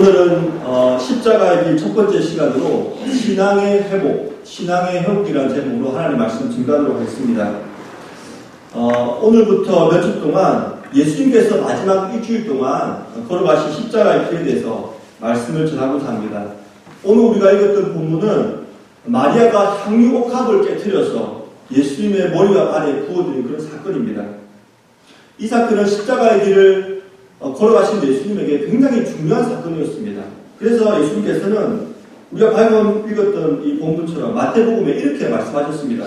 오늘은 십자가의 길 첫 번째 시간으로 신앙의 회복이라는 제목으로 하나님의 말씀 증거하도록 하겠습니다. 오늘부터 몇 주 동안 예수님께서 마지막 일주일 동안 걸어가신 십자가의 길에 대해서 말씀을 전하고자 합니다. 오늘 우리가 읽었던 본문은 마리아가 향유 옥합을 깨트려서 예수님의 머리와 발에 부어드린 그런 사건입니다. 이 사건은 십자가의 길을 걸어가신 예수님에게 굉장히 중요한 사건이었습니다. 그래서 예수님께서는 우리가 방금 읽었던 이 본문처럼 마태복음에 이렇게 말씀하셨습니다.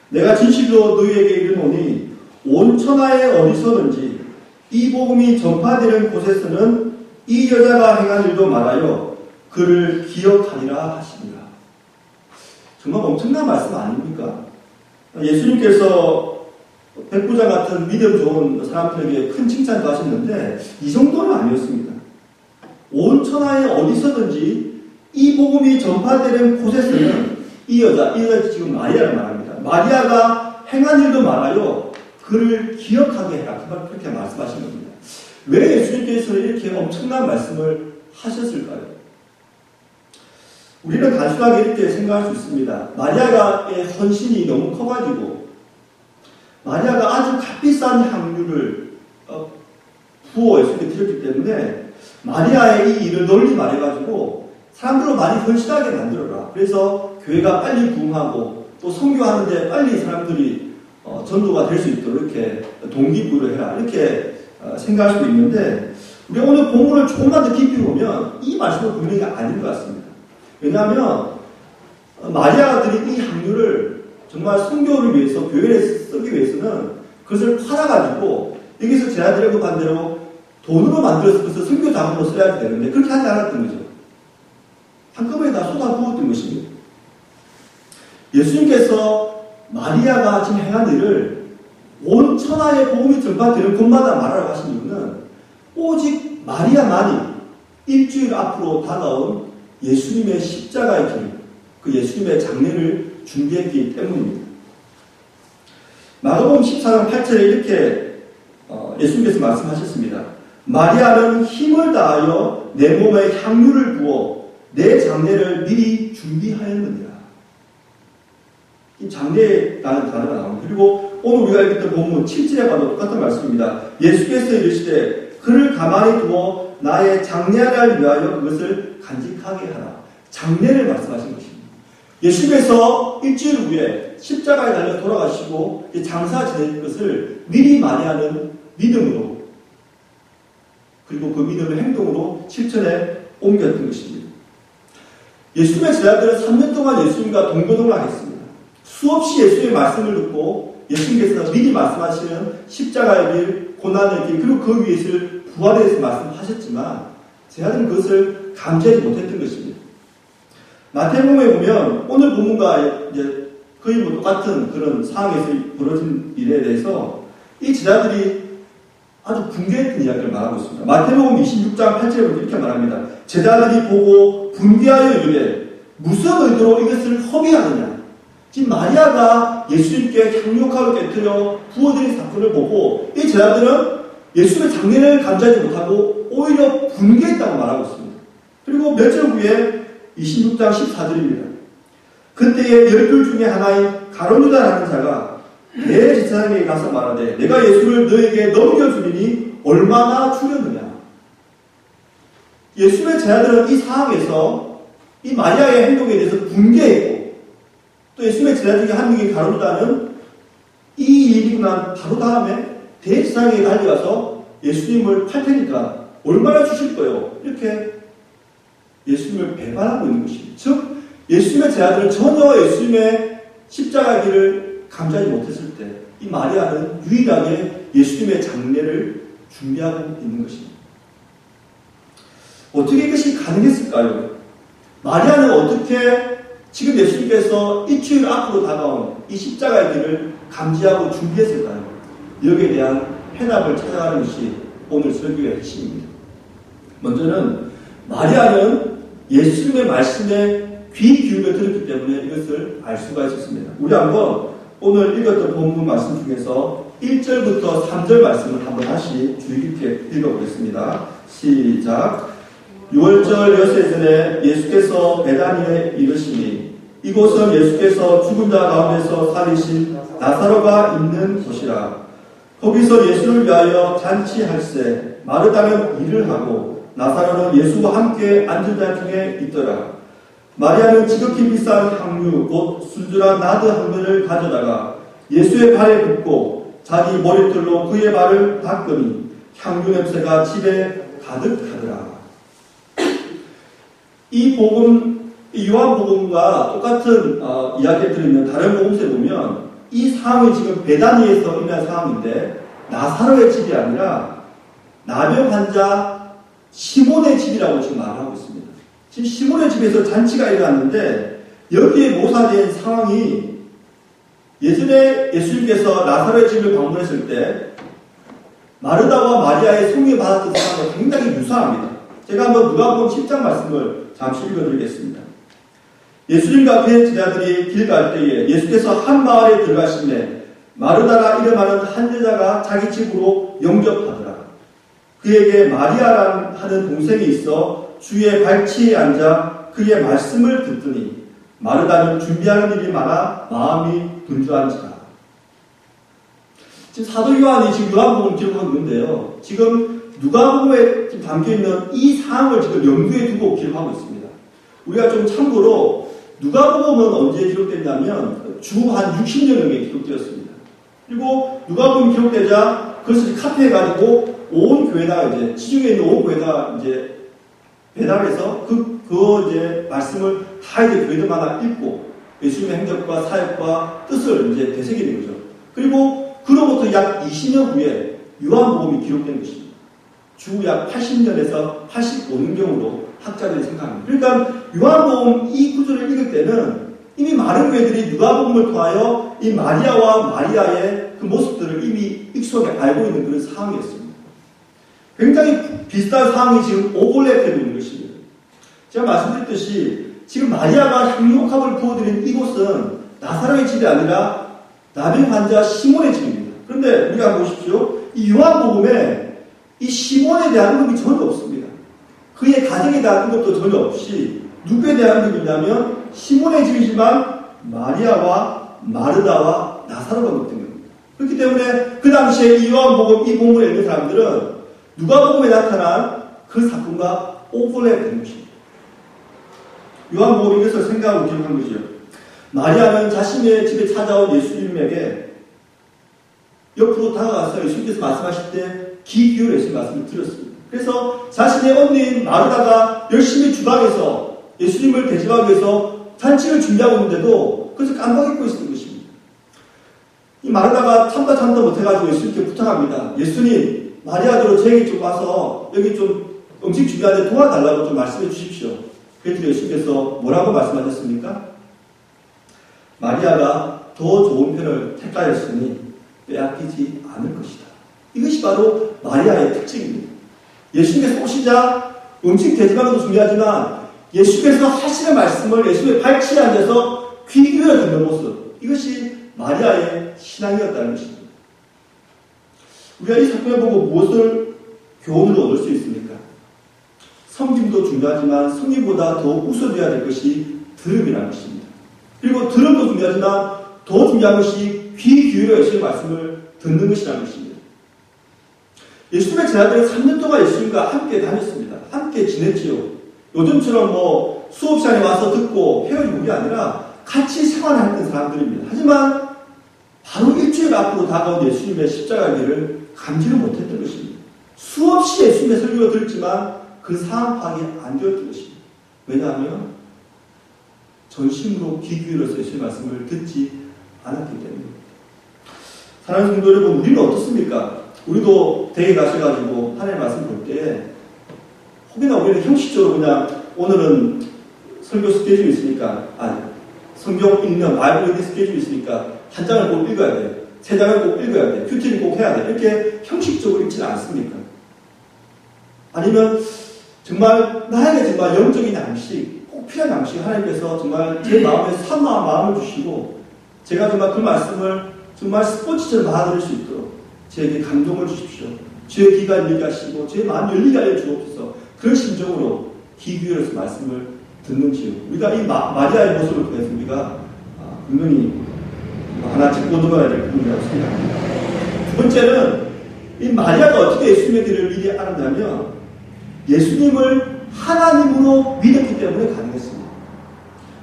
내가 진실로 너희에게 이르노니 온 천하에 어디서든지 이 복음이 전파되는 곳에서는 이 여자가 행한 일도 말하여 그를 기억하리라 하십니다. 정말 엄청난 말씀 아닙니까? 예수님께서 백부장 같은 믿음 좋은 사람들에게 큰 칭찬도 하셨는데 이 정도는 아니었습니다. 온 천하에 어디서든지 이 복음이 전파되는 곳에서는 이 여자 지금 마리아를 말합니다. 마리아가 행한 일도 말하여 그를 기억하게 해라. 그렇게 말씀하신 겁니다. 왜 예수님께서 이렇게 엄청난 말씀을 하셨을까요? 우리는 단순하게 이렇게 생각할 수 있습니다. 마리아의 헌신이 너무 커가지고 마리아가 아주 값비싼 향유를 부어 예수님께 드렸기 때문에 마리아의 이 일을 널리 말해가지고 사람들을 많이 헌신하게 만들어라. 그래서 교회가 빨리 부흥하고 또 선교하는데 빨리 사람들이 전도가 될 수 있도록 이렇게 동기부여를 해라. 이렇게 생각할 수도 있는데 우리 오늘 본문을 조금만 더 깊이 보면 이 말씀은 분명히 아닌 것 같습니다. 왜냐하면 마리아가 드린 이 향유를 정말 선교를 위해서 교회를 쓰기 위해서는 그것을 팔아가지고 여기서 제자들에게 반대로 돈으로 만들어서 그것을 선교 자금으로 써야 되는데 그렇게 하지 않았던 거죠. 한꺼번에 다 쏟아부었던 것입니다. 예수님께서 마리아가 지금 행한 일을 온 천하의 복음이 전파되는 곳마다 말하라고 하신 이유는 오직 마리아만이 일주일 앞으로 다가온 예수님의 십자가의 길, 그 예수님의 장례를 준비했기 때문입니다. 마가복음 14장 8절에 이렇게 예수님께서 말씀하셨습니다. 마리아는 힘을 다하여 내 몸에 향유를 부어 내 장례를 미리 준비하였느니라. 이 장례라는 단어가 나옵니다. 그리고 오늘 우리가 읽었던 본문 7절에 봐도 똑같은 말씀입니다. 예수께서 이르시되 그를 가만히 두어 나의 장례를 위하여 그것을 간직하게 하라. 장례를 말씀하신 것입니다. 예수께서 일주일 후에 십자가에 달려 돌아가시고 장사 지낼 것을 미리 마리아는 믿음으로 그리고 그 믿음의 행동으로 실천에 옮겼던 것입니다. 예수님의 제자들은 3년 동안 예수님과 동고동락했습니다. 수없이 예수님의 말씀을 듣고 예수님께서 미리 말씀하시는 십자가의 길, 고난의 길, 그리고 그 위에서 부활에 대해서 말씀하셨지만 제자들은 그것을 감지하지 못했던 것입니다. 마태복음에 보면 오늘 본문과 이제 거의 똑같은 그런 상황에서 벌어진 일에 대해서 이 제자들이 아주 분개했던 이야기를 말하고 있습니다. 마태복음 26장 8절에 보면 이렇게 말합니다. 제자들이 보고 분개하여 이르되 무슨 의도로 이것을 허비하느냐. 지금 마리아가 예수님께 향유옥합을 깨뜨려 부어드린 사건을 보고 이 제자들은 예수님의 장례를 감지하지 못하고 오히려 분개했다고 말하고 있습니다. 그리고 몇 절 후에 26장 14절입니다. 그때에 12 중에 하나인 가룟유다라는 자가 내 제사장에게 가서 말하되 내가 예수를 너에게 넘겨주리니 얼마나 주려느냐. 예수의 제자들은 이 상황에서 이 마리아의 행동에 대해서 분개했고 또 예수의 제자 중에 한 명인 가룟유다는 이 일이 난 바로 다음에 대제사장에게 달려가서 예수님을 팔 테니까 얼마나 주실 거예요. 이렇게 예수님을 배반하고 있는 것입니다. 즉 예수님의 제자들은 전혀 예수님의 십자가 길을 감지하지 못했을 때 이 마리아는 유일하게 예수님의 장례를 준비하고 있는 것입니다. 어떻게 이것이 가능했을까요? 마리아는 어떻게 지금 예수님께서 일주일 앞으로 다가온 이 십자가의 길을 감지하고 준비했을까요? 여기에 대한 해답을 찾아가는 것이 오늘 설교의 핵심입니다. 먼저는 마리아는 예수님의 말씀에 귀 기울여 들었기 때문에 이것을 알 수가 있었습니다. 우리 한번 오늘 읽었던 본문 말씀 중에서 1절부터 3절 말씀을 한번 다시 주의 깊게 읽어보겠습니다. 시작. 6월절 여세 전에 예수께서 베다니에 이르시니 이곳은 예수께서 죽은 자 가운데서 살리신 나사로가 있는 곳이라. 거기서 예수를 위하여 잔치할세 마르다는 일을 하고 나사로는 예수와 함께 앉은 자 중에 있더라. 마리아는 지극히 비싼 향유 곧 순수한 나드 한 근을 가져다가 예수의 발에 붓고 자기 머리털로 그의 발을 닦으니 향유 냄새가 집에 가득하더라. 이 복음, 요한복음과 똑같은 이야기를 들으면 다른 복음서에 보면 이 상황이 지금 베다니에서 일어난 상황인데 나사로의 집이 아니라 나병 환자 시몬의 집이라고 지금 말하고 있습니다. 지금 시몬의 집에서 잔치가 일어났는데 여기에 모사된 상황이 예전에 예수님께서 나사로의 집을 방문했을 때 마르다와 마리아의 성령을 받았던 상황과 굉장히 유사합니다. 제가 한번 누가복음 10장 말씀을 잠시 읽어드리겠습니다. 예수님과 그의 제자들이 길 갈 때에 예수께서 한 마을에 들어가시매 마르다라 이름하는 한 여자가 자기 집으로 영접하더라. 그에게 마리아라는 하는 동생이 있어 주의 발치에 앉아 그의 말씀을 듣더니 마르다는 준비하는 일이 많아 마음이 분주한지라. 지금 사도 요한이 지금 요한복음을 기록하고 있는데요. 지금 누가복음에 지금 담겨있는 이 상황을 지금 염두에 두고 기록하고 있습니다. 우리가 좀 참고로 누가복음은 언제 기록됐냐면 주 한 60년 전에 기록되었습니다. 그리고 누가복음이 기록되자 그것을 카피해가지고 온 교회다가 이제 지중해 있는 온 교회다가 이제 배달해서 그 이제 말씀을 다 이제 교회들마다 읽고 예수님의 행적과 사역과 뜻을 이제 되새기는 거죠. 그리고 그로부터 약 20년 후에 요한복음이 기록된 것입니다. 주 약 80년에서 85년경으로 학자들이 생각합니다. 그러니까 요한복음 이 구절을 읽을 때는 이미 많은 교회들이 누가복음을 통하여 이 마리아와 마리아의 그 모습들을 이미 익숙하게 알고 있는 그런 상황이었습니다. 굉장히 비슷한 상황이 지금 오버랩되고 있는 것입니다. 제가 말씀드렸듯이 지금 마리아가 향유옥합을 부어드린 이곳은 나사로의 집이 아니라 나병 환자 시몬의 집입니다. 그런데 우리가 보십시오. 이 요한복음에 이 시몬에 대한 언급이 전혀 없습니다. 그의 가정에 대한 언급도 전혀 없이 누구에 대한 언급이냐면 시몬의 집이지만 마리아와 마르다와 나사로가 언급된 겁니다. 그렇기 때문에 그 당시에 이 요한복음 이 본문을 읽는 사람들은 누가복음에 나타난 그 사건과 오버랩된 것입니다. 요한복음이 이것을 생각하고 기록한 거죠. 마리아는 자신의 집에 찾아온 예수님에게 옆으로 다가가서 예수님께서 말씀하실 때 귀 기울여 예수님 말씀을 드렸습니다. 그래서 자신의 언니인 마르다가 열심히 주방에서 예수님을 대접하기 위해서 잔치를 준비하고 있는데도 그것을 깜빡 잊고 있었던 것입니다. 이 마르다가 참다 못해가지고 예수님께 부탁합니다. 예수님, 마리아들로 저에게 좀 와서 여기 좀 음식 준비하는데 도와달라고 좀 말씀해 주십시오. 그랬더니 예수님께서 뭐라고 말씀하셨습니까? 마리아가 더 좋은 편을 택하였으니 빼앗기지 않을 것이다. 이것이 바로 마리아의 특징입니다. 예수님께서 오시자 음식 대접하는 것도 중요하지만 예수께서 하시는 말씀을 예수의 발치에 앉아서 귀 기울여 듣는 모습, 이것이 마리아의 신앙이었다는 것입니다. 우리가 이 사건을 보고 무엇을 교훈을 얻을 수 있습니까? 섬김도 중요하지만 섬김보다 더 우선되어야 될 것이 들음이라는 것입니다. 그리고 들음도 중요하지만 더 중요한 것이 귀 기울여 예수의 말씀을 듣는 것이라는 것입니다. 예수님의 제자들은 3년 동안 예수님과 함께 다녔습니다. 함께 지냈지요. 요즘처럼 뭐 수업 시간에 와서 듣고 헤어지고 그게 아니라 같이 생활했던 사람들입니다. 하지만 바로 일주일 앞으로 다가온 예수님의 십자가 길을 감지를 못했던 것입니다. 수없이 예수님의 설교를 들었지만 그 상황 파악이 안 되었던 것입니다. 왜냐하면 전심으로 귀 기울여서 예수님의 말씀을 듣지 않았기 때문입니다. 사랑하는 성도 여러분, 우리는 어떻습니까? 우리도 대회 가셔가지고 하나님의 말씀 볼 때 혹여나 우리는 형식적으로 그냥 오늘은 설교 스케줄이 있으니까 성경 읽는 바이블 리딩 스케줄이 있으니까 한 장을 꼭 읽어야 돼. 세 장을 꼭 읽어야 돼. 큐티를 꼭 해야 돼. 이렇게 형식적으로 읽지는 않습니까? 아니면 정말 나에게 정말 영적인 양식, 꼭 필요한 양식 하나님께서 정말 제 마음에 산마한 마음을 주시고 제가 정말 그 말씀을 정말 스포츠처럼 받아들일 수 있도록 저에게 감동을 주십시오. 주의 귀가 열리게 하시고 주의 마음 열리게 하여 주옵소서. 그런 심정으로 귀 기울여서 말씀을 듣는지요. 우리가 이 마리아의 모습을 통해서 우리가 분명히 하나 짚고 넘어가야 될 부분이라고 생각합니다. 두 번째는 이 마리아가 어떻게 예수님의 길을 미리 알았냐면 예수님을 하나님으로 믿었기 때문에 가능했습니다.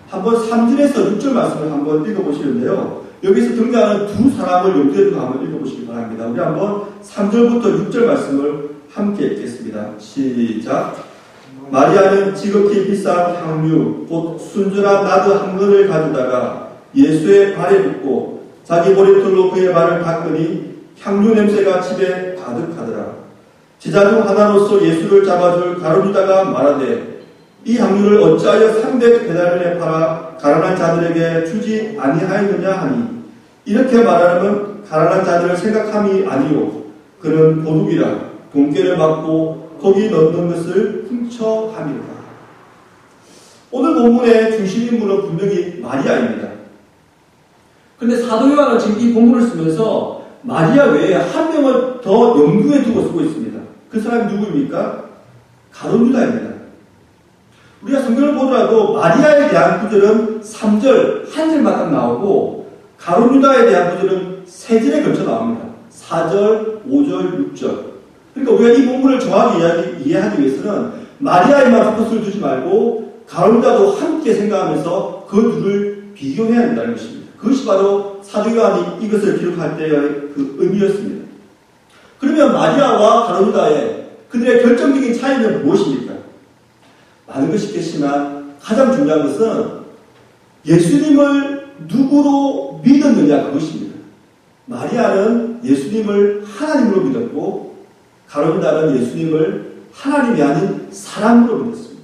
한번 3절에서 6절 말씀을 한번 읽어보시는데요. 여기서 등장하는 두 사람을 염두에 두고 한번 읽어보시기 바랍니다. 우리 한번 3절부터 6절 말씀을 함께 읽겠습니다. 시작. 마리아는 지극히 비싼 향유 곧 순전한 나드 한 근을 가져다가 예수의 발에 붓고 자기 머리털로 그의 발을 닦으니 향유 냄새가 집에 가득하더라. 제자 중 하나로서 예수를 잡아줄 가룟유다가 말하되 이 향유를 어찌하여 300데나리온에 팔아 가난한 자들에게 주지 아니하였느냐 하니 이렇게 말하면 가난한 자들을 생각함이 아니요 그는 도둑이라 돈깨를 받고 거기 넣는 것을 훔쳐 함이라. 오늘 본문의 중심 인물은 분명히 마리아입니다. 그런데 사도 요한은 지금 이 본문을 쓰면서 마리아 외에 한 명을 더 염두에 두고 쓰고 있습니다. 그 사람이 누구입니까? 가룟유다입니다. 우리가 성경을 보더라도 마리아에 대한 구절은 3절 한 절만 딱 나오고 가룟유다에 대한 구절은 3절에 걸쳐 나옵니다. 4절, 5절, 6절. 그러니까 우리가 이 본문을 정확히 이해하기 위해서는 마리아에만 포커스를 두지 말고 가룟유다도 함께 생각하면서 그 둘을 비교해야 한다는 것입니다. 그것이 바로 사도 요한이 이것을 기록할 때의 그 의미였습니다. 그러면 마리아와 가룟유다의 그들의 결정적인 차이는 무엇입니까? 많은 것이 있겠지만 가장 중요한 것은 예수님을 누구로 믿었느냐 그것입니다. 마리아는 예수님을 하나님으로 믿었고 가룟유다는 예수님을 하나님이 아닌 사람으로 믿었습니다.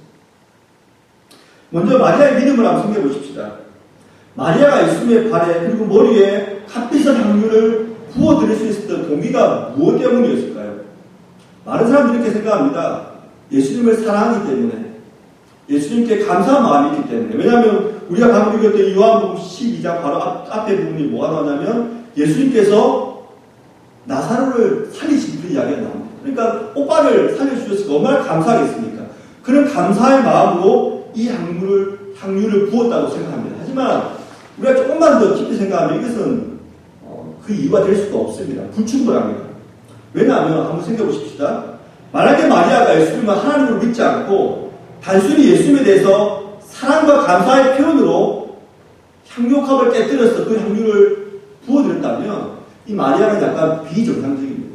먼저 마리아의 믿음을 한번 생각해 보십시다. 마리아가 예수님의 발에 그리고 머리에 값비싼 향유를 부어드릴 수 있었던 동기가 무엇 때문이었을까요? 많은 사람들이 이렇게 생각합니다. 예수님을 사랑하기 때문에, 예수님께 감사한 마음이 있기 때문에. 왜냐하면 우리가 방금 읽었던 요한복음 12장 바로 앞에 부분이 뭐가 나오냐면 예수님께서 나사로를 살리신 그 이야기가 나옵니다. 그러니까 오빠를 살려주셔서 얼마나 감사하겠습니까? 그런 감사의 마음으로 이 향유를 부었다고 생각합니다. 하지만 우리가 조금만 더 깊이 생각하면 이것은 그 이유가 될 수가 없습니다. 불충분합니다. 왜냐하면 한번 생각해 보십시다. 만약에 마리아가 예수님을 하나님으로 믿지 않고 단순히 예수님에 대해서 사랑과 감사의 표현으로 향유컵을 깨뜨려서 그 향유를 부어드렸다면 이 마리아는 약간 비정상적입니다.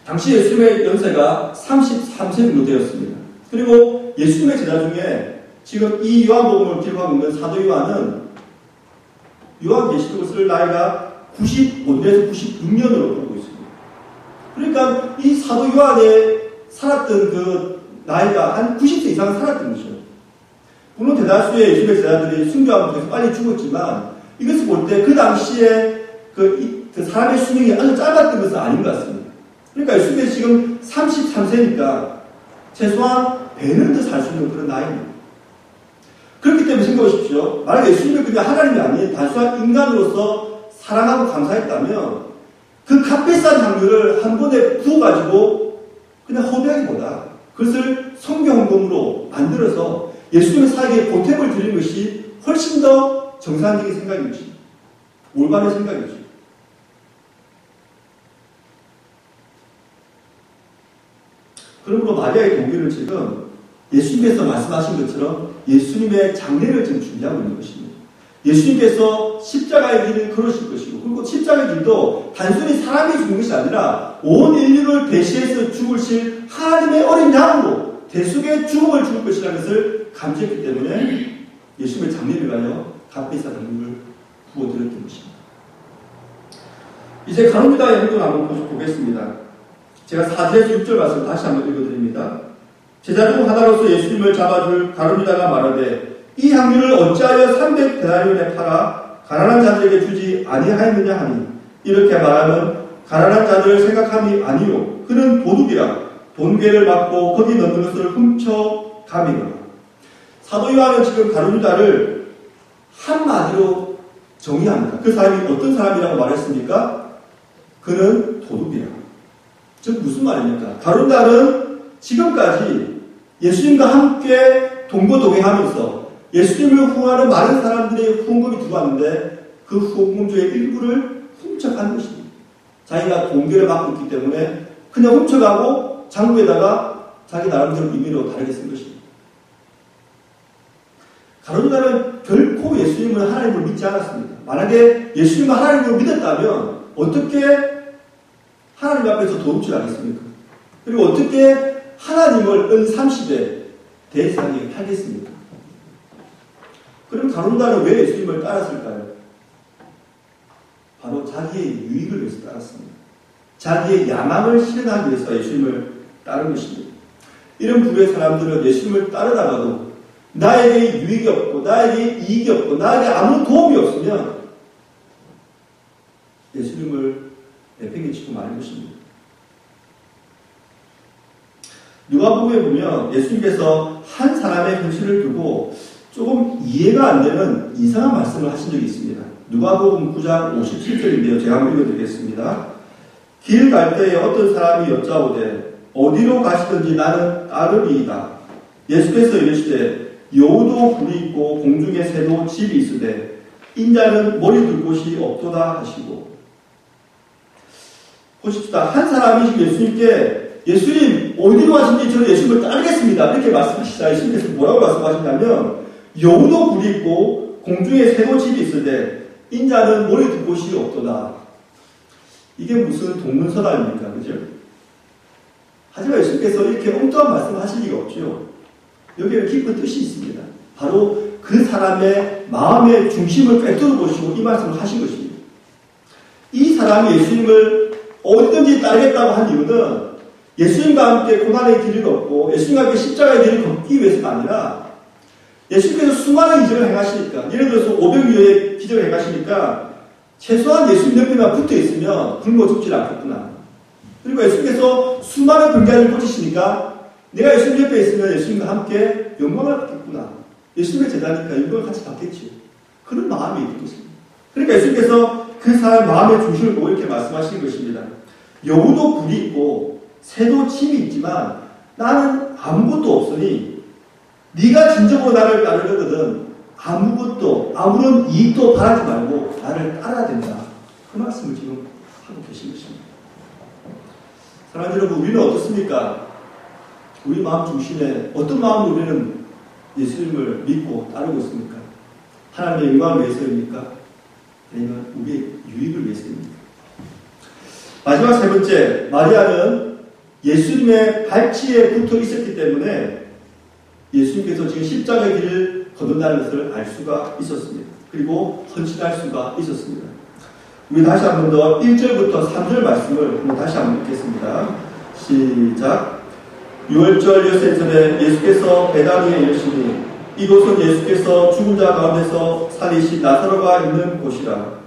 당시 예수님의 연세가 33세 정도 되었습니다. 그리고 예수님의 제자 중에 지금 이 요한복음을 기록하고 있는 사도 요한은 요한계시록을 쓸 나이가 95년에서 96년으로 보고 있습니다. 그러니까 이 사도 요한에 살았던 그 나이가 한 90세 이상 살았던 거죠. 물론 대다수의 예수님의 제자들이 순교함을 통해서 빨리 죽었지만 이것을 볼 때 그 당시에 그 사람의 수명이 아주 짧았던 것은 아닌 것 같습니다. 그러니까 예수님이 지금 33세니까 최소한 배는 더 살 수 있는 그런 나이입니다. 그렇기 때문에 생각해 보십시오. 만약에 예수님이 그냥 하나님이 아닌 단순한 인간으로서 사랑하고 감사했다면 그 값비싼 향유를 한 번에 부어가지고 그냥 허비하기보다 그것을 성경헌금으로 만들어서 예수님의 사역에 보탬을 드리는 것이 훨씬 더 정상적인 생각이지, 올바른 생각이지. 그러므로 마리아의 동기는 지금 예수님께서 말씀하신 것처럼 예수님의 장례를 지금 준비하고 있는 것입니다. 예수님께서 십자가의 길을 걸으실 것이고, 그리고 십자가의 길도 단순히 사람이 죽는 것이 아니라 온 인류를 대신해서 죽으실 하나님의 어린 양으로 대속의 죽음을 죽을 것이라는 것을 감지했기 때문에 예수님의 장례를 위하여 값비싼 향유를 부어드렸던 것입니다. 이제 가룟유다의 행동을 한번 보겠습니다. 제가 4절에서 6절 말씀 다시 한번 읽어드립니다. 제자 중 하나로서 예수님을 잡아줄 가룟유다가 말하되 이 향유를 어찌하여 300데나리온에 팔아 가난한 자들에게 주지 아니하였느냐 하니 이렇게 말하면 가난한 자들을 생각함이 아니요 그는 도둑이라 돈괴를 받고 거기 넣는 것을 훔쳐 가미노라. 사도 요한은 지금 가룟유다를 한마디로 정의합니다. 그 사람이 어떤 사람이라고 말했습니까? 그는 도둑이라. 즉 무슨 말입니까? 가룟유다는 지금까지 예수님과 함께 동거동행하면서 예수님을 후원하는 많은 사람들의 후원금이 들어왔는데 그 후원금 중에 일부를 훔쳐간 것입니다. 자기가 동결을 받고 있기 때문에 그냥 훔쳐가고 장부에다가 자기 나름대로 의미로 다르게 쓴 것입니다. 가룟 유다는 결코 예수님을 하나님으로 믿지 않았습니다. 만약에 예수님을 하나님으로 믿었다면 어떻게 하나님 앞에서 도움줄 하겠습니까? 그리고 어떻게 하나님을 은 30에 대세상에 팔겠습니까? 그럼 가룟 유다는 왜 예수님을 따랐을까요? 바로 자기의 유익을 위해서 따랐습니다. 자기의 야망을 실현하기 위해서 예수님을 따른 것입니다. 이런 부류의 사람들은 예수님을 따르다가도 나에게 유익이 없고 나에게 이익이 없고 나에게 아무 도움이 없으면 예수님을 내팽개치고 마는 것입니다. 누가복음에 보면 예수님께서 한 사람의 현실을 두고 조금 이해가 안 되는 이상한 말씀을 하신 적이 있습니다. 누가복음 9장 57절인데요. 제가 한번 읽어드리겠습니다. 길 갈 때에 어떤 사람이 여짜오되 어디로 가시든지 나는 따르리이다. 예수께서 이르시되 여우도 굴이 있고 공중에 새도 집이 있으되 인자는 머리 둘 곳이 없도다 하시고. 보십시다. 한 사람이 예수님께 예수님 어디로 가시는지 저는 예수님을 따르겠습니다 이렇게 말씀하시자 예수님께서 뭐라고 말씀하시냐면 여우도 굴이 있고 공중에 새도 집이 있으되 인자는 머리 둘 곳이 없도다. 이게 무슨 동문서답입니까? 그죠? 하지만 예수님께서 이렇게 엉뚱한 말씀을 하실 리가 없죠. 여기에는 깊은 뜻이 있습니다. 바로 그 사람의 마음의 중심을 꿰뚫어 보시고 이 말씀을 하신 것입니다. 이 사람이 예수님을 어디든지 따르겠다고 한 이유는 예수님과 함께 고난의 길을 걷고 예수님과 함께 십자가의 길을 걷기 위해서가 아니라 예수님께서 수많은 기적을 행하시니까, 예를 들어서 500여의 기적을 행하시니까 최소한 예수님 옆에만 붙어 있으면 굶어 죽지 않겠구나. 그리고 예수님께서 수많은 병자를 고치시니까 내가 예수님 옆에 있으면 예수님과 함께 영광을 받겠구나. 예수님의 제자니까 영광을 같이 받겠죠. 그런 마음이 있는 것입니다. 그러니까 예수님께서 그 사람의 마음의 중심을 보고 이렇게 말씀하시는 것입니다. 여우도 굴이 있고 새도 침이 있지만 나는 아무것도 없으니 네가 진정으로 나를 따르려거든 아무것도 아무런 이익도 바라지 말고 나를 따라야 된다. 그 말씀을 지금 하고 계신 것입니다. 사랑하는 여러분, 우리는 어떻습니까? 우리 마음 중심에 어떤 마음으로 우리는 예수님을 믿고 따르고 있습니까? 하나님의 영광을 위해서입니까? 아니면 우리의 유익을 위해서입니까? 마지막 세 번째, 마리아는 예수님의 발치에 붙어 있었기 때문에 예수님께서 지금 십자가의 길을 걷는다는 것을 알 수가 있었습니다. 그리고 헌신할 수가 있었습니다. 우리 다시 한 번 더 1절부터 3절 말씀을 한번 다시 한번 읽겠습니다. 시작. 6월절 엿새절에 예수께서 베다니에 이르시니 이곳은 예수께서 죽은 자 가운데서 살리신 나사로가 있는 곳이라.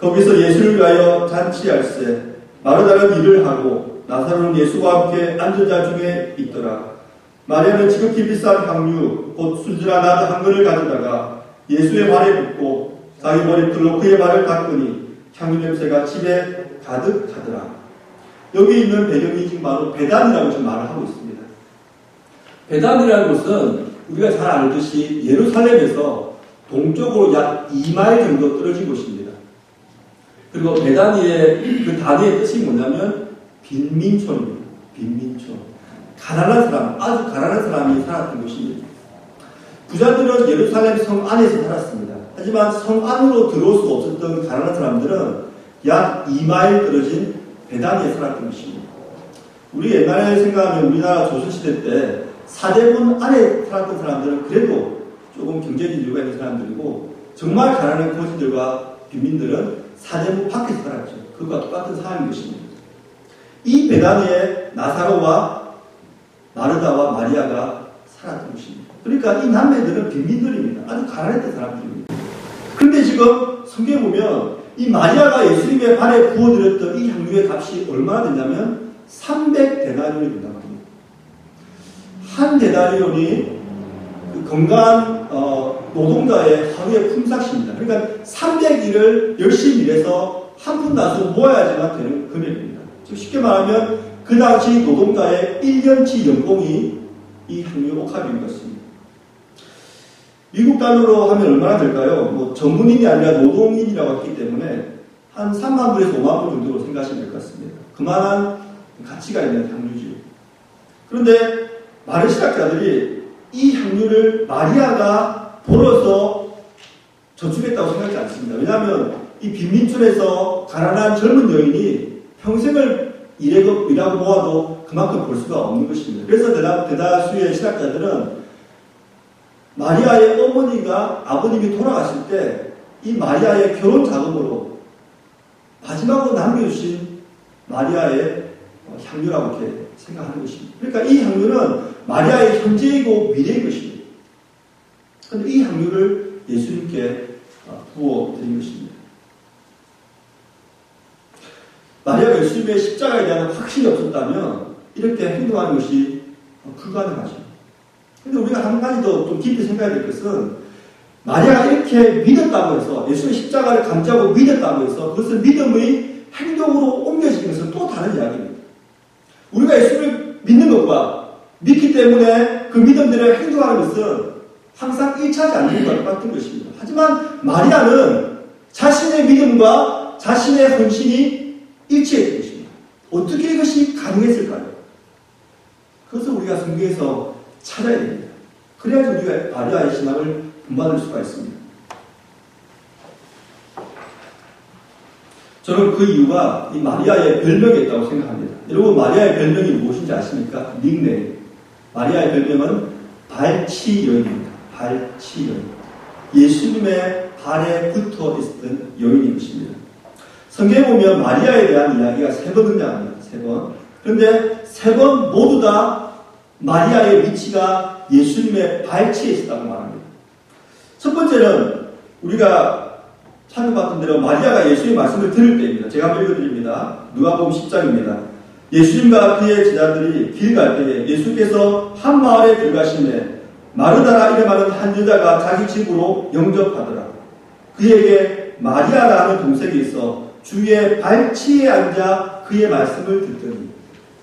거기서 예수를 위하여 잔치할세 마르다는 일을 하고 나사로는 예수와 함께 앉은 자 중에 있더라. 마리아는 지극히 비싼 향유 곧 순진한 나드 한 그릇을 가져다가 예수의 발에 붓고 자기 머리털로 그의 발을 닦으니 향유 냄새가 집에 가득하더라. 여기 있는 배경이 지금 바로 베단이라고 지금 말을 하고 있습니다. 베단이라는 곳은 우리가 잘 알듯이 예루살렘에서 동쪽으로 약 2마일 정도 떨어진 곳입니다. 그리고 베다니의 그 단위의 뜻이 뭐냐면 빈민촌입니다. 빈민촌. 가난한 사람, 아주 가난한 사람이 살았던 곳입니다. 부자들은 예루살렘 성 안에서 살았습니다. 하지만 성 안으로 들어올 수 없었던 가난한 사람들은 약 2마일 떨어진 베다니에 살았던 것입니다. 우리 옛날에 생각하면 우리나라 조선시대 때 사대문 안에 살았던 사람들은 그래도 조금 경제적 여유가 있는 사람들이고 정말 가난한 거지들과 빈민들은 사대문 밖에서 살았죠. 그것과 똑같은 상황인 것입니다. 이 베다니에 나사로와 마르다와 마리아가 살았던 것입니다. 그러니까 이 남매들은 빈민들입니다. 아주 가난했던 사람들입니다. 그런데 지금 성경에 보면 이 마리아가 예수님의 발에 부어드렸던 이 향유의 값이 얼마나 됐냐면 300데나리온이 된다고 합니다. 한 데나리온이 그 건강한 노동자의 하루의 품삯입니다. 그러니까 300일을 열심히 일해서 한 푼 나서 모아야지만 되는 금액입니다. 즉 쉽게 말하면 그 당시 노동자의 1년치 연봉이 이 향유 옥합인 것입니다. 미국 달러로 하면 얼마나 될까요? 뭐 전문인이 아니라 노동인이라고 했기 때문에 한 3만 불에서 5만 불 정도로 생각하시면 될 것 같습니다. 그만한 가치가 있는 향유지요. 그런데 많은 신학자들이 이 향유를 마리아가 벌어서 저축했다고 생각하지 않습니다. 왜냐하면 이 빈민촌에서 가난한 젊은 여인이 평생을 일하고 모아도 그만큼 벌 수가 없는 것입니다. 그래서 대다수의 신학자들은 마리아의 어머니가 아버님이 돌아가실 때 이 마리아의 결혼 자금으로 마지막으로 남겨주신 마리아의 향유라고 이렇게 생각하는 것입니다. 그러니까 이 향유는 마리아의 현재이고 미래의 것입니다. 그런데 이 향유를 예수님께 부어드린 것입니다. 마리아가 예수님의 십자가에 대한 확신이 없었다면 이렇게 행동하는 것이 불가능하죠. 그런데 우리가 한 가지 더 좀 깊이 생각해야 될 것은 마리아가 이렇게 믿었다고 해서 예수의 십자가를 감지하고 믿었다고 해서 그것을 믿음의 행동으로 옮겨지는 것은 또 다른 이야기입니다. 우리가 예수를 믿는 것과 믿기 때문에 그 믿음대로 행동하는 것은 항상 일치하지 않는 것과 똑같은 것입니다. 하지만 마리아는 자신의 믿음과 자신의 헌신이 일치했던 것입니다. 어떻게 이것이 가능했을까요? 그것을 우리가 성경에서 찾아야 됩니다. 그래야지 우리가 마리아의 신앙을 본받을 수가 있습니다. 저는 그 이유가 이 마리아의 별명에 있다고 생각합니다. 여러분, 마리아의 별명이 무엇인지 아십니까? 닉네임. 마리아의 별명은 발치 여인입니다. 발치 여인. 예수님의 발에 붙어 있었던 여인인 것입니다. 성경에 보면 마리아에 대한 이야기가 3번 등장합니다. 3번. 그런데 3번 모두 다 마리아의 위치가 예수님의 발치에 있었다고 말합니다. 첫 번째는 우리가 살펴봤던 대로 마리아가 예수님의 말씀을 들을 때입니다. 제가 한번 읽어드립니다. 누가복음 10장입니다. 예수님과 그의 제자들이 길 갈 때에 예수께서 한 마을에 들어가시매 마르다라 이름하는 한 여자가 자기 집으로 영접하더라. 그에게 마리아라는 동생이 있어 주의 발치에 앉아 그의 말씀을 듣더니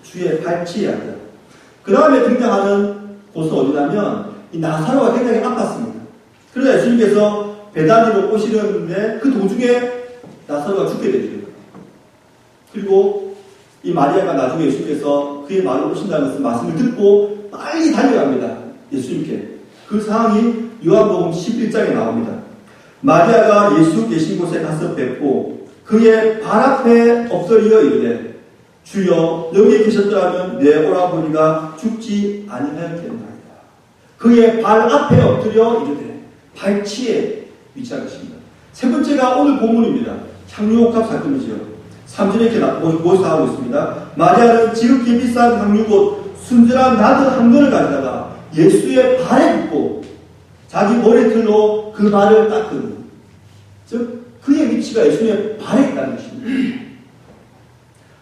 주의 발치에 앉아. 그 다음에 등장하는 곳은 어디냐면 이 나사로가 굉장히 아팠습니다. 그러자 예수님께서 베다니로 오시려는데 그 도중에 나사로가 죽게 되죠. 그리고 이 마리아가 나중에 예수님께서 그의 말을 오신다는 것을 말씀을 듣고 빨리 달려갑니다. 예수님께. 그 상황이 요한복음 11장에 나옵니다. 마리아가 예수 계신 곳에 가서 뵙고 그의 발 앞에 엎드려 이르되 주여 여기 계셨더라면 내 오라버니가 죽지 아니하였겠나이다. 그의 발 앞에 엎드려 이르되 발치에 위치한 것입니다. 세 번째가 오늘 본문입니다. 향유옥합 사건이지요. 3절에 이렇게 모사하고 있습니다. 마리아는 지극히 비싼 향유곧 순전한 나드 한 근을 가져다가 예수의 발에 붓고 자기 머리털로 그 발을 닦으니, 즉 그의 위치가 예수님의 발에 있다는 것입니다.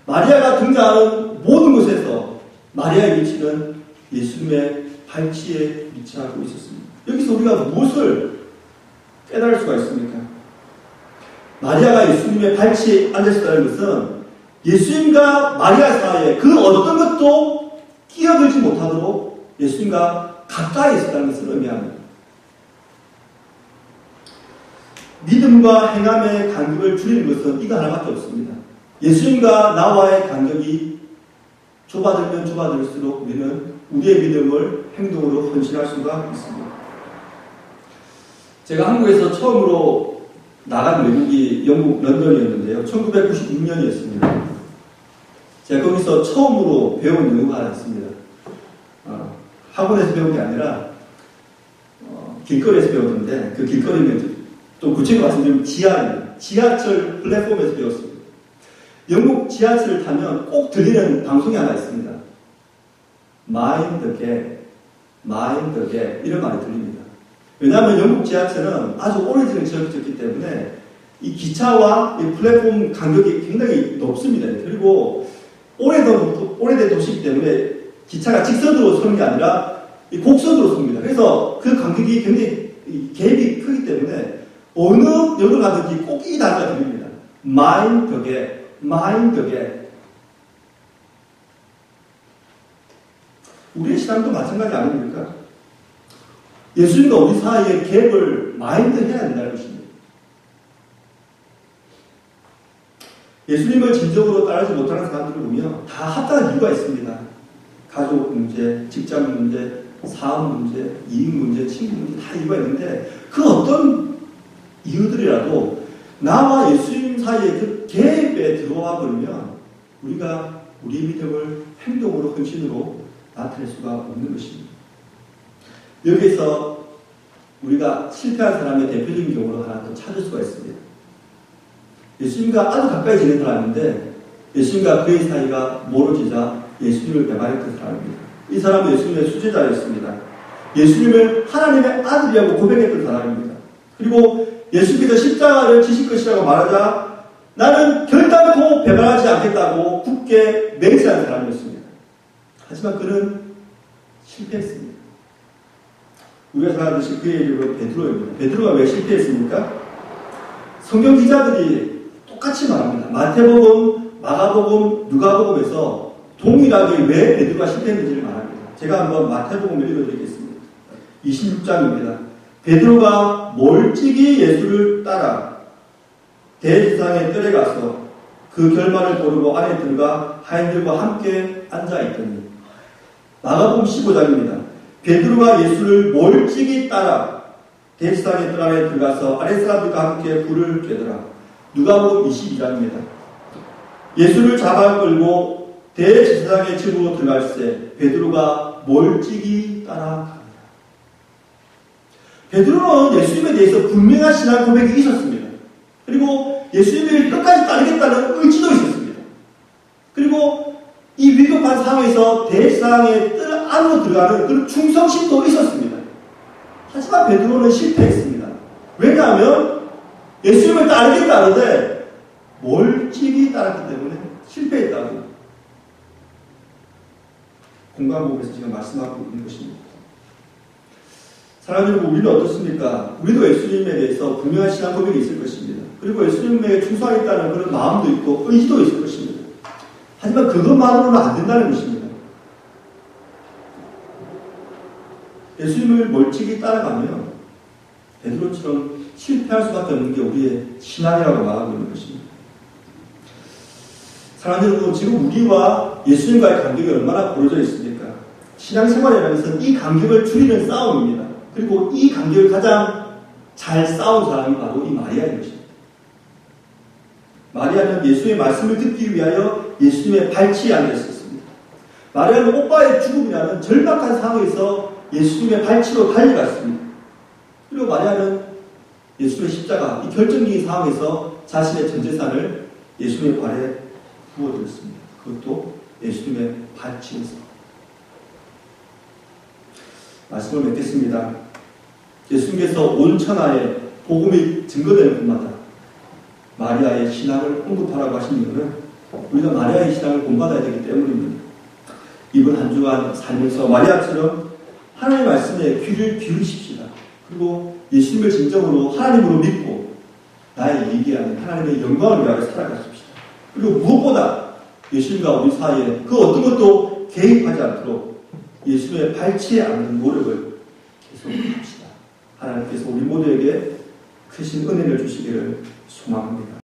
마리아가 등장하는 모든 곳에서 마리아의 위치는 예수님의 발치에 위치하고 있었습니다. 여기서 우리가 무엇을 깨달을 수가 있습니까? 마리아가 예수님의 발치에 앉았다는 것은 예수님과 마리아 사이에 그 어떤 것도 끼어들지 못하도록 예수님과 가까이 있었다는 것을 의미합니다. 믿음과 행함의 간격을 줄이는 것은 이거 하나밖에 없습니다. 예수님과 나와의 간격이 좁아들면 좁아들수록 우리는 우리의 믿음을 행동으로 헌신할 수가 있습니다. 제가 한국에서 처음으로 나간 외국이 영국 런던이었는데요. 1996년이었습니다. 제가 거기서 처음으로 배운 영어가 하나 있습니다. 학원에서 배운 게 아니라 길거리에서 배웠는데 그 길거리는 또 구체적으로 말씀드리면 지하철 플랫폼에서 배웠습니다. 영국 지하철을 타면 꼭 들리는 방송이 하나 있습니다. Mind the gap, mind the gap 이런 말이 들립니다. 왜냐하면 영국 지하철은 아주 오래전에 지어졌기 때문에 이 기차와 이 플랫폼 간격이 굉장히 높습니다. 그리고 오래된 도시이기 때문에 기차가 직선으로 서는 게 아니라 이 곡선으로 섭니다. 그래서 그 간격이 굉장히 갭이 크기 때문에 어느 역을 가든지 꼭 이 단어가 들립니다. Mind the gap, mind the gap. 우리의 신앙도 마찬가지 아닙니까? 예수님과 우리 사이의 갭을 마인드해야 된다는 것입니다. 예수님을 진정으로 따르지 못하는 사람들을 보면 다 합당한 이유가 있습니다. 가족 문제, 직장 문제, 사업 문제, 이익 문제, 친구 문제 다 이유가 있는데 그 어떤 이유들이라도 나와 예수님 사이의 그 갭에 들어와 버리면 우리가 우리의 믿음을 행동으로 헌신으로 나타낼 수가 없는 것입니다. 여기서 우리가 실패한 사람의 대표적인 경우를 하나 더 찾을 수가 있습니다. 예수님과 아주 가까이 지낸 사람인데 예수님과 그의 사이가 멀어지자 예수님을 배반했던 사람입니다. 이 사람은 예수님의 수제자였습니다. 예수님을 하나님의 아들이라고 고백했던 사람입니다. 그리고 예수님께서 십자가를 지실 것이라고 말하자 나는 결단코 배반하지 않겠다고 굳게 맹세한 사람이었습니다. 하지만 그는 실패했습니다. 우리가 잘 아듯이 그의 이름은 베드로입니다. 베드로가 왜 실패했습니까? 성경 기자들이 똑같이 말합니다. 마태복음, 마가복음, 누가복음에서 동일하게 왜 베드로가 실패했는지를 말합니다. 제가 한번 마태복음을 읽어드리겠습니다. 26장입니다. 베드로가 멀찍이 예수를 따라 대지상의 뜰에 가서 그 결말을 고르고 안에 들어가 하인들과 함께 앉아있더니 마가복음 15장입니다. 베드로가 예수를 멀찍이 따라 대지상의 뜰 안에 들어가서 아랫사람들과 함께 불을 쬐더라. 누가복음 22장입니다. 예수를 잡아 끌고 대제사장의 집으로 들어갈새 베드로가 멀찍이 따라갑니다. 베드로는 예수님에 대해서 분명한 신앙 고백이 있었습니다. 그리고 예수님을 끝까지 따르겠다는 의지도 있었습니다. 그리고 이 위급한 상황에서 대제사장의 뜰 안으로 들어가는 그런 충성심도 있었습니다. 하지만 베드로는 실패했습니다. 왜냐하면 예수님을 따르겠다는데 멀찍이 따랐기 때문에 실패했다고 공관복에서 지금 말씀하고 있는 것입니다. 사랑하는 여러분, 우리는 어떻습니까? 우리도 예수님에 대해서 분명한 신앙 고백이 있을 것입니다. 그리고 예수님에게 충성하겠다는 그런 마음도 있고 의지도 있을 것입니다. 하지만 그것만으로는 안 된다는 것입니다. 예수님을 멀찍이 따라가면 베드로처럼 실패할 수밖에 없는 게 우리의 신앙이라고 말하고 있는 것입니다. 사랑하는 여러분, 지금 우리와 예수님과의 간격이 얼마나 벌어져 있습니까? 신앙생활이라는 것은 이 간격을 줄이는 싸움입니다. 그리고 이 간격을 가장 잘 싸운 사람이 바로 이 마리아인 것입니다. 마리아는 예수의 말씀을 듣기 위하여 예수님의 발치에 앉아있었습니다. 마리아는 오빠의 죽음이라는 절박한 상황에서 예수님의 발치로 달려갔습니다. 그리고 마리아는 예수님의 십자가, 이 결정적인 상황에서 자신의 전 재산을 예수님의 발에 부어드렸습니다. 그것도 예수님의 발치에서. 말씀을 맺겠습니다. 예수님께서 온 천하에 복음이 증거되는 곳마다 마리아의 신앙을 언급하라고 하신 이유는 우리가 마리아의 신앙을 본받아야 되기 때문입니다. 이번 한 주간 살면서 마리아처럼 하나님의 말씀에 귀를 기울이십시다. 그리고 예수님을 진정으로 하나님으로 믿고 나의 이익이라는 하나님의 영광을 위하여 살아가십시다. 그리고 무엇보다 예수님과 우리 사이에 그 어떤 것도 개입하지 않도록 예수님의 발치에 앉는 노력을 계속합시다. 하나님께서 우리 모두에게 크신 은혜를 주시기를 소망합니다.